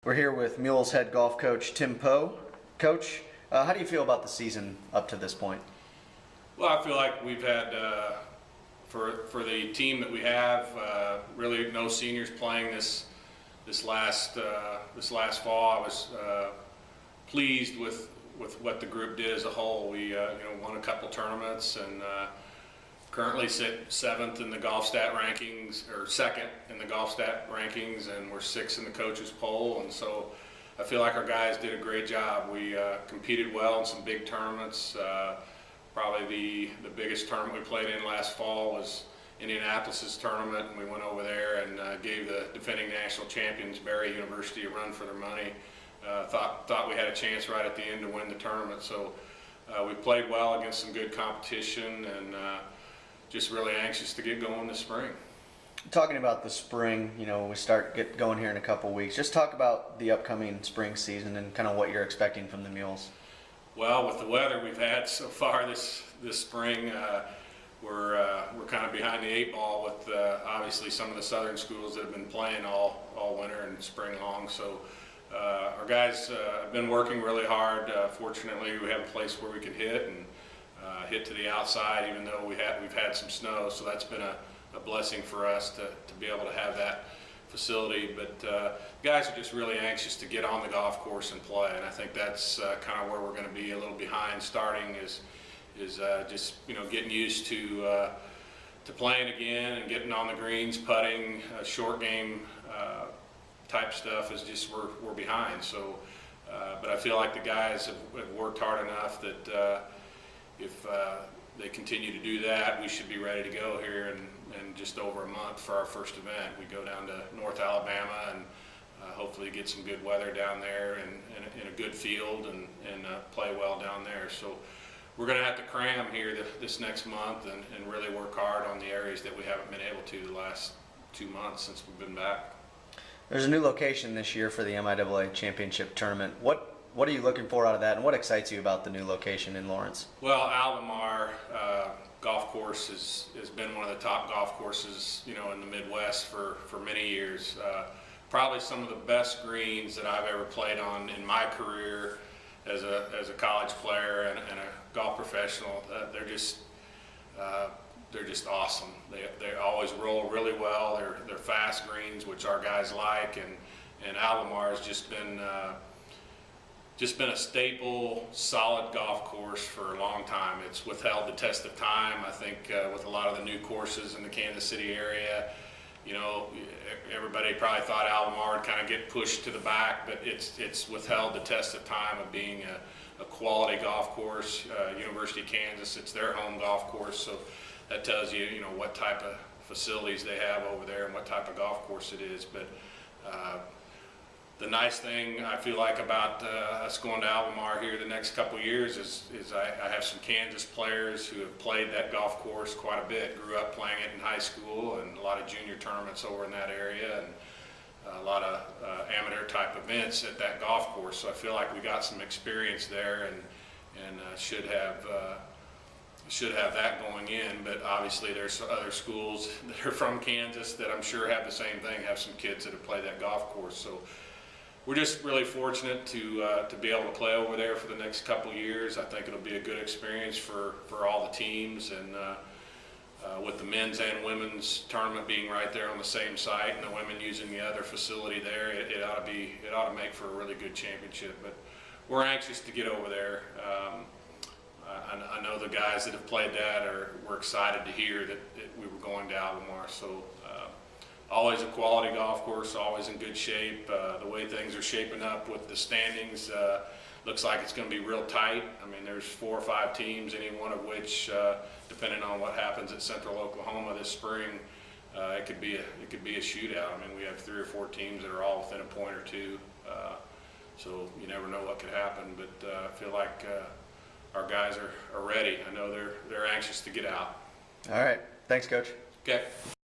We're here with Mules head golf coach Tim Poe. Coach, how do you feel about the season up to this point? Well, I feel like we've had, for the team that we have, really no seniors playing this last fall. I was pleased with what the group did as a whole. We won a couple tournaments and currently sit 7th in the golf stat rankings, or 2nd in the golf stat rankings, and we're 6th in the coaches poll. And so I feel like our guys did a great job. We competed well in some big tournaments. Probably the biggest tournament we played in last fall was Indianapolis's tournament, and we went over there and gave the defending national champions, Barry University, a run for their money. Thought we had a chance right at the end to win the tournament. So we played well against some good competition, and just really anxious to get going this spring. Talking about the spring, we get going here in a couple weeks. Just talk about the upcoming spring season and kind of what you're expecting from the Mules. Well, with the weather we've had so far this spring, we're kind of behind the 8 ball with obviously some of the southern schools that have been playing all winter and spring long. So our guys have been working really hard. Fortunately, we have a place where we can hit and hit to the outside, even though we've had some snow. So that's been a blessing for us to be able to have that facility. But guys are just really anxious to get on the golf course and play, and I think that's kind of where we're going to be a little behind starting is just getting used to playing again and getting on the greens, putting, short game type stuff is just we're behind. So but I feel like the guys have worked hard enough that if they continue to do that, we should be ready to go here in just over a month for our first event. We go down to North Alabama and hopefully get some good weather down there and in a good field and play well down there. So we're going to have to cram here this next month and really work hard on the areas that we haven't been able to the last 2 months since we've been back. There's a new location this year for the MIAA Championship Tournament. What are you looking for out of that, and what excites you about the new location in Lawrence? Well, Albemarle golf course has been one of the top golf courses, in the Midwest for many years. Probably some of the best greens that I've ever played on in my career as a college player and a golf professional. They're just awesome. They always roll really well. They're fast greens, which our guys like, and Albemarle has just been a staple, solid golf course for a long time. It's withheld the test of time. I think with a lot of the new courses in the Kansas City area, everybody probably thought Albemarle would kind of get pushed to the back, but it's withheld the test of time of being a quality golf course. University of Kansas, it's their home golf course, so that tells you, what type of facilities they have over there and what type of golf course it is. But the nice thing I feel like about us going to Albemarle here the next couple of years is I have some Kansas players who have played that golf course quite a bit, grew up playing it in high school, and a lot of junior tournaments over in that area, and a lot of amateur type events at that golf course. So I feel like we got some experience there and should have that going in. But obviously there's other schools that are from Kansas that I'm sure have the same thing, have some kids that have played that golf course. So we're just really fortunate to be able to play over there for the next couple of years. I think it'll be a good experience for all the teams, and with the men's and women's tournament being right there on the same site and the women using the other facility there, it ought to make for a really good championship. But we're anxious to get over there. I know the guys that have played that were excited to hear that we were going to Albemarle. So always a quality golf course, always in good shape. The way things are shaping up with the standings, looks like it's going to be real tight. I mean, there's 4 or 5 teams, any one of which, depending on what happens at Central Oklahoma this spring, it could be a shootout. I mean, we have 3 or 4 teams that are all within a point or two, so you never know what could happen. But I feel like our guys are ready. I know they're anxious to get out. All right, thanks, Coach. Okay.